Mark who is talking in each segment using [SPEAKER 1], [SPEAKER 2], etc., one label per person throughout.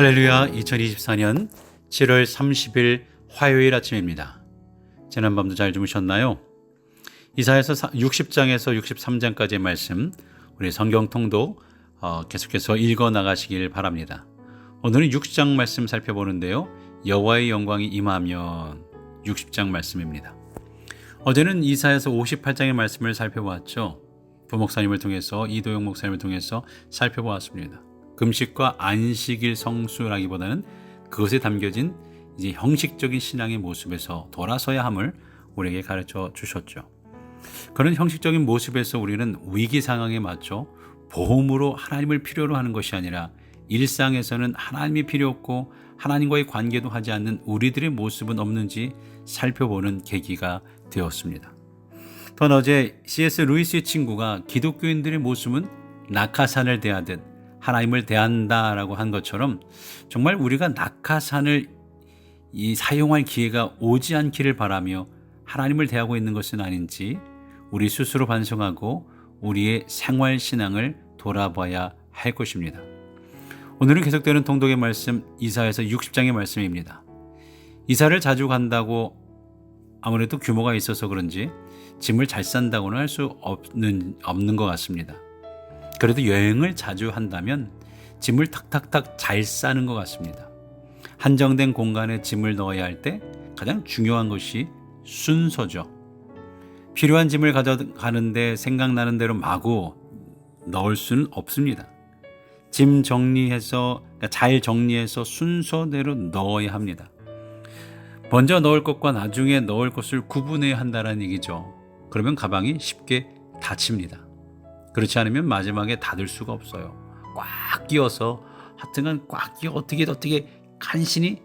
[SPEAKER 1] 할렐루야. 2024년 7월 30일 화요일 아침입니다. 지난밤도 잘 주무셨나요? 이사야서 60장에서 63장까지의 말씀, 우리 성경 통독 계속해서 읽어 나가시길 바랍니다. 오늘은 60장 말씀 살펴보는데요. 여호와의 영광이 임하면 60장 말씀입니다. 어제는 이사야서 58장의 말씀을 살펴보았죠. 부목사님을 통해서, 이도영 목사님을 통해서 살펴보았습니다. 금식과 안식일 성수라기보다는 그것에 담겨진 이제 형식적인 신앙의 모습에서 돌아서야 함을 우리에게 가르쳐 주셨죠. 그런 형식적인 모습에서 우리는 위기 상황에 맞춰 보험으로 하나님을 필요로 하는 것이 아니라 일상에서는 하나님이 필요 없고 하나님과의 관계도 하지 않는 우리들의 모습은 없는지 살펴보는 계기가 되었습니다. 또한 어제 C.S. 루이스의 친구가 기독교인들의 모습은 낙하산을 대하듯 하나님을 대한다라고 한 것처럼 정말 우리가 낙하산을 사용할 기회가 오지 않기를 바라며 하나님을 대하고 있는 것은 아닌지 우리 스스로 반성하고 우리의 생활 신앙을 돌아봐야 할 것입니다. 오늘은 계속되는 통독의 말씀, 이사야서 60장의 말씀입니다. 이사를 자주 간다고 아무래도 규모가 있어서 그런지 짐을 잘 싼다고는 할 수 없는 것 같습니다. 그래도 여행을 자주 한다면 짐을 탁탁탁 잘 싸는 것 같습니다. 한정된 공간에 짐을 넣어야 할 때 가장 중요한 것이 순서죠. 필요한 짐을 가져가는데 생각나는 대로 마구 넣을 수는 없습니다. 짐 정리해서, 잘 정리해서 순서대로 넣어야 합니다. 먼저 넣을 것과 나중에 넣을 것을 구분해야 한다는 얘기죠. 그러면 가방이 쉽게 닫힙니다. 그렇지 않으면 마지막에 닫을 수가 없어요. 꽉 끼워서 하여튼간 꽉 끼워 어떻게 간신히,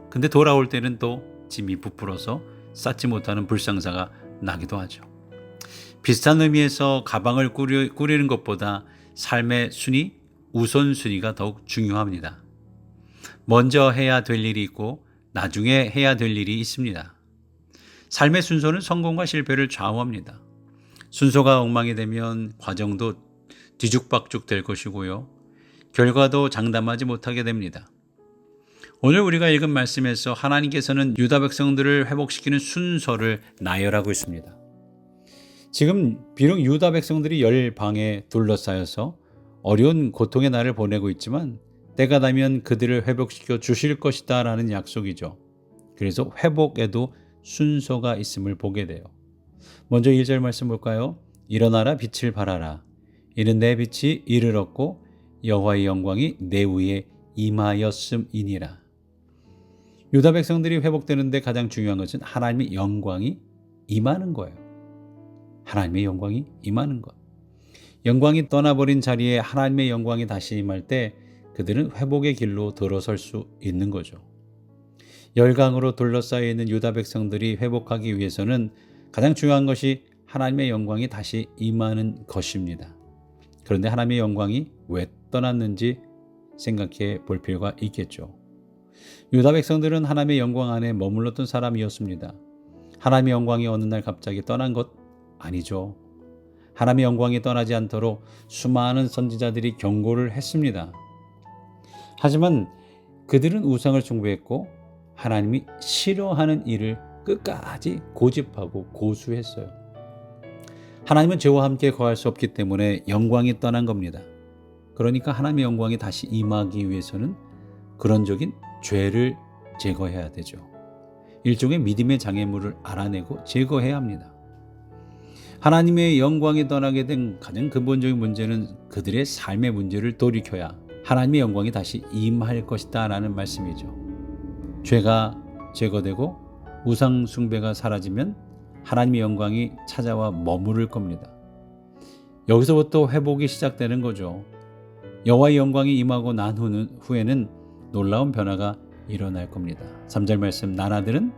[SPEAKER 1] 근데 돌아올 때는 또 짐이 부풀어서 쌓지 못하는 불상사가 나기도 하죠. 비슷한 의미에서 가방을 꾸리는 것보다 삶의 순위, 우선순위가 더욱 중요합니다. 먼저 해야 될 일이 있고 나중에 해야 될 일이 있습니다. 삶의 순서는 성공과 실패를 좌우합니다. 순서가 엉망이 되면 과정도 뒤죽박죽 될 것이고요. 결과도 장담하지 못하게 됩니다. 오늘 우리가 읽은 말씀에서 하나님께서는 유다 백성들을 회복시키는 순서를 나열하고 있습니다. 지금 비록 유다 백성들이 열방에 둘러싸여서 어려운 고통의 날을 보내고 있지만 때가 되면 그들을 회복시켜 주실 것이다 라는 약속이죠. 그래서 회복에도 순서가 있음을 보게 돼요. 먼저 1절 말씀 볼까요? 일어나라 빛을 발하라. 이는 내 빛이 이를 얻고 여호와의 영광이 내 위에 임하였음이니라. 유다 백성들이 회복되는데 가장 중요한 것은 하나님의 영광이 임하는 거예요. 하나님의 영광이 임하는 것. 영광이 떠나버린 자리에 하나님의 영광이 다시 임할 때 그들은 회복의 길로 들어설 수 있는 거죠. 열강으로 둘러싸여 있는 유다 백성들이 회복하기 위해서는 가장 중요한 것이 하나님의 영광이 다시 임하는 것입니다. 그런데 하나님의 영광이 왜 떠났는지 생각해 볼 필요가 있겠죠. 유다 백성들은 하나님의 영광 안에 머물렀던 사람이었습니다. 하나님의 영광이 어느 날 갑자기 떠난 것 아니죠. 하나님의 영광이 떠나지 않도록 수많은 선지자들이 경고를 했습니다. 하지만 그들은 우상을 숭배했고 하나님이 싫어하는 일을 끝까지 고집하고 고수했어요. 하나님은 죄와 함께 거할 수 없기 때문에 영광이 떠난 겁니다. 그러니까 하나님의 영광이 다시 임하기 위해서는 근원적인 죄를 제거해야 되죠. 일종의 믿음의 장애물을 알아내고 제거해야 합니다. 하나님의 영광이 떠나게 된 가장 근본적인 문제는 그들의 삶의 문제를 돌이켜야 하나님의 영광이 다시 임할 것이다 라는 말씀이죠. 죄가 제거되고 우상 숭배가 사라지면 하나님의 영광이 찾아와 머무를 겁니다. 여기서부터 회복이 시작되는 거죠. 여호와의 영광이 임하고 난 후에는 놀라운 변화가 일어날 겁니다. 3절 말씀, 나라들은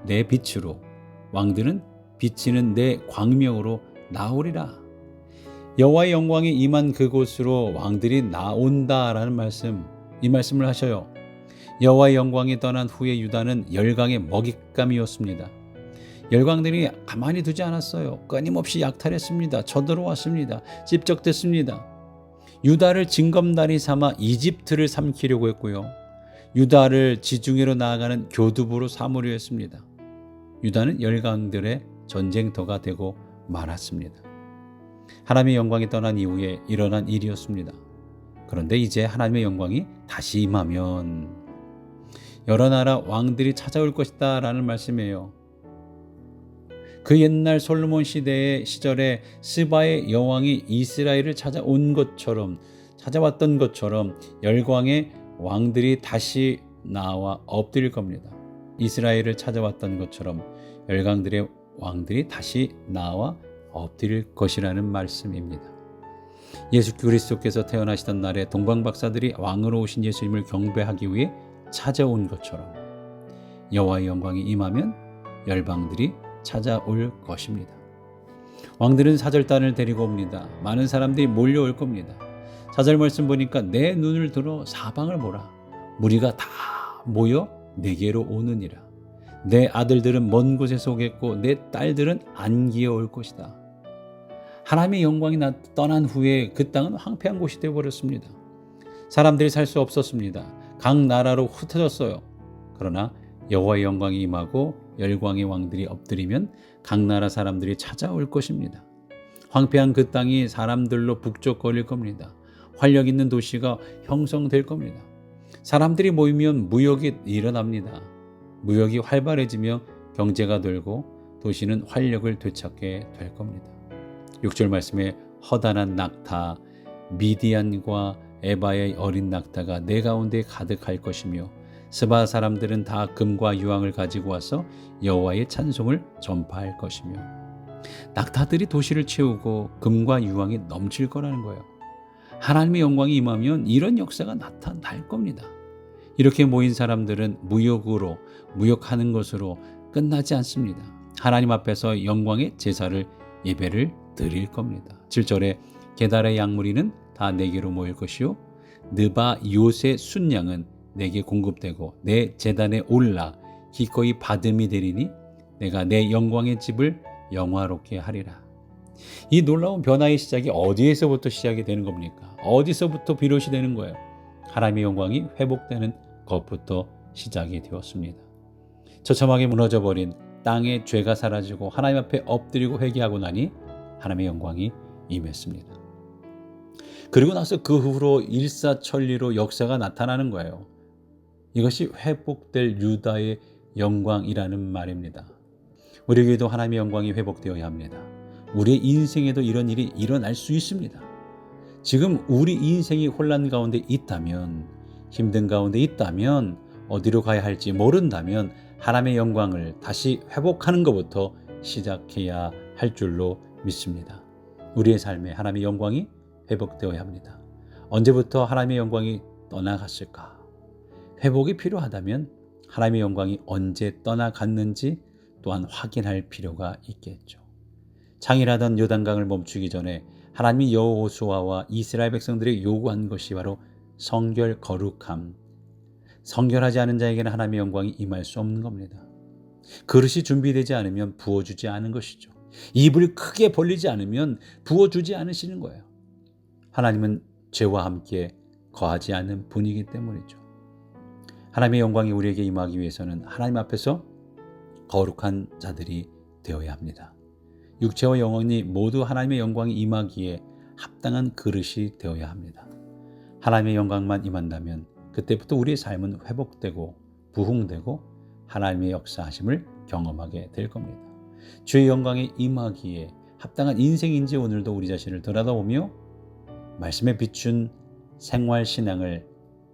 [SPEAKER 1] 내 빛으로, 왕들은 비치는 내 광명으로 나오리라. 여호와의 영광이 임한 그곳으로 왕들이 나온다라는 말씀, 이 말씀을 하셔요. 여호와의 영광이 떠난 후에 유다는 열강의 먹잇감이었습니다. 열강들이 가만히 두지 않았어요. 끊임없이 약탈했습니다. 쳐들어왔습니다. 집적됐습니다. 유다를 징검다리 삼아 이집트를 삼키려고 했고요. 유다를 지중해로 나아가는 교두보로 삼으려 했습니다. 유다는 열강들의 전쟁터가 되고 말았습니다. 하나님의 영광이 떠난 이후에 일어난 일이었습니다. 그런데 이제 하나님의 영광이 다시 임하면 여러 나라 왕들이 찾아올 것이다 라는 말씀이에요. 그 옛날 솔로몬 시절에 스바의 여왕이 이스라엘을 찾아왔던 것처럼 열광의 왕들이 다시 나와 엎드릴 겁니다. 이스라엘을 찾아왔던 것처럼 열강들의 왕들이 다시 나와 엎드릴 것이라는 말씀입니다. 예수 그리스도께서 태어나시던 날에 동방박사들이 왕으로 오신 예수님을 경배하기 위해 찾아온 것처럼 여호와의 영광이 임하면 열방들이 찾아올 것입니다. 왕들은 사절단을 데리고 옵니다. 많은 사람들이 몰려올 겁니다. 4절 말씀 보니까 내 눈을 들어 사방을 보라. 무리가 다 모여 내게로 오느니라. 내 아들들은 먼 곳에서 오겠고 내 딸들은 안기어 올 것이다. 하나님의 영광이 떠난 후에 그 땅은 황폐한 곳이 되어버렸습니다. 사람들이 살 수 없었습니다. 각 나라로 흩어졌어요. 그러나 여호와의 영광이 임하고 열광의 왕들이 엎드리면 각 나라 사람들이 찾아올 것입니다. 황폐한 그 땅이 사람들로 북적거릴 겁니다. 활력 있는 도시가 형성될 겁니다. 사람들이 모이면 무역이 일어납니다. 무역이 활발해지며 경제가 돌고 도시는 활력을 되찾게 될 겁니다. 6절 말씀에 허다한 낙타, 미디안과 에바의 어린 낙타가 내 가운데 가득할 것이며 스바 사람들은 다 금과 유황을 가지고 와서 여호와의 찬송을 전파할 것이며 낙타들이 도시를 채우고 금과 유황이 넘칠 거라는 거예요. 하나님의 영광이 임하면 이런 역사가 나타날 겁니다. 이렇게 모인 사람들은 무역하는 것으로 끝나지 않습니다. 하나님 앞에서 영광의 제사를 예배를 드릴 겁니다. 7절에 게달의 양무리는 다 내게로 모일 것이요 느바 요새 순양은 내게 공급되고 내 제단에 올라 기꺼이 받음이 되리니 내가 내 영광의 집을 영화롭게 하리라. 이 놀라운 변화의 시작이 어디에서부터 시작이 되는 겁니까? 어디서부터 비롯이 되는 거예요? 하나님의 영광이 회복되는 것부터 시작이 되었습니다. 처참하게 무너져버린 땅의 죄가 사라지고 하나님 앞에 엎드리고 회개하고 나니 하나님의 영광이 임했습니다. 그리고 나서 그 후로 일사천리로 역사가 나타나는 거예요. 이것이 회복될 유다의 영광이라는 말입니다. 우리에게도 하나님의 영광이 회복되어야 합니다. 우리의 인생에도 이런 일이 일어날 수 있습니다. 지금 우리 인생이 혼란 가운데 있다면, 힘든 가운데 있다면, 어디로 가야 할지 모른다면 하나님의 영광을 다시 회복하는 것부터 시작해야 할 줄로 믿습니다. 우리의 삶에 하나님의 영광이 회복되어야 합니다. 언제부터 하나님의 영광이 떠나갔을까? 회복이 필요하다면 하나님의 영광이 언제 떠나갔는지 또한 확인할 필요가 있겠죠. 창일하던 요단강을 멈추기 전에 하나님이 여호수아와 이스라엘 백성들에게 요구한 것이 바로 성결 거룩함. 성결하지 않은 자에게는 하나님의 영광이 임할 수 없는 겁니다. 그릇이 준비되지 않으면 부어주지 않은 것이죠. 입을 크게 벌리지 않으면 부어주지 않으시는 거예요. 하나님은 죄와 함께 거하지 않는 분이기 때문이죠. 하나님의 영광이 우리에게 임하기 위해서는 하나님 앞에서 거룩한 자들이 되어야 합니다. 육체와 영혼이 모두 하나님의 영광이 임하기에 합당한 그릇이 되어야 합니다. 하나님의 영광만 임한다면 그때부터 우리의 삶은 회복되고 부흥되고 하나님의 역사하심을 경험하게 될 겁니다. 주의 영광이 임하기에 합당한 인생인지 오늘도 우리 자신을 돌아다보며 말씀에 비춘 생활신앙을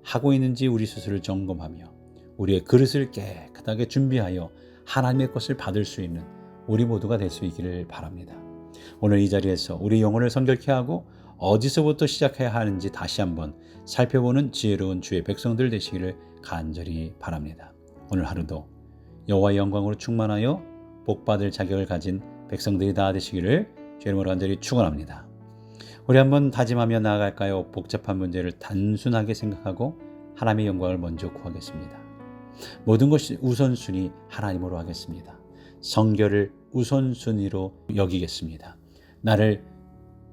[SPEAKER 1] 하고 있는지 우리 스스로를 점검하며 우리의 그릇을 깨끗하게 준비하여 하나님의 것을 받을 수 있는 우리 모두가 될 수 있기를 바랍니다. 오늘 이 자리에서 우리 영혼을 성결케 하고 어디서부터 시작해야 하는지 다시 한번 살펴보는 지혜로운 주의 백성들 되시기를 간절히 바랍니다. 오늘 하루도 여호와의 영광으로 충만하여 복받을 자격을 가진 백성들이 다 되시기를 주의 이름으로 간절히 축원합니다. 우리 한번 다짐하며 나아갈까요? 복잡한 문제를 단순하게 생각하고 하나님의 영광을 먼저 구하겠습니다. 모든 것이 우선순위 하나님으로 하겠습니다. 성결을 우선순위로 여기겠습니다. 나를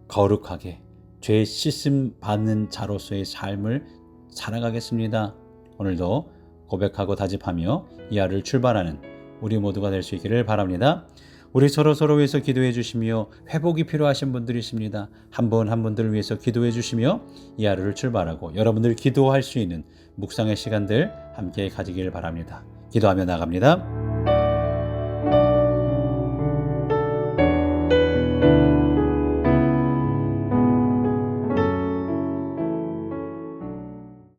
[SPEAKER 1] 거룩하게 죄 씻음 받는 자로서의 삶을 살아가겠습니다. 오늘도 고백하고 다짐하며 이 하루를 출발하는 우리 모두가 될 수 있기를 바랍니다. 우리 서로 위해서 기도해 주시며 회복이 필요하신 분들이 있습니다. 한 분 한 분들을 위해서 기도해 주시며 이 하루를 출발하고 여러분들 기도할 수 있는 묵상의 시간들 함께 가지길 바랍니다. 기도하며 나갑니다.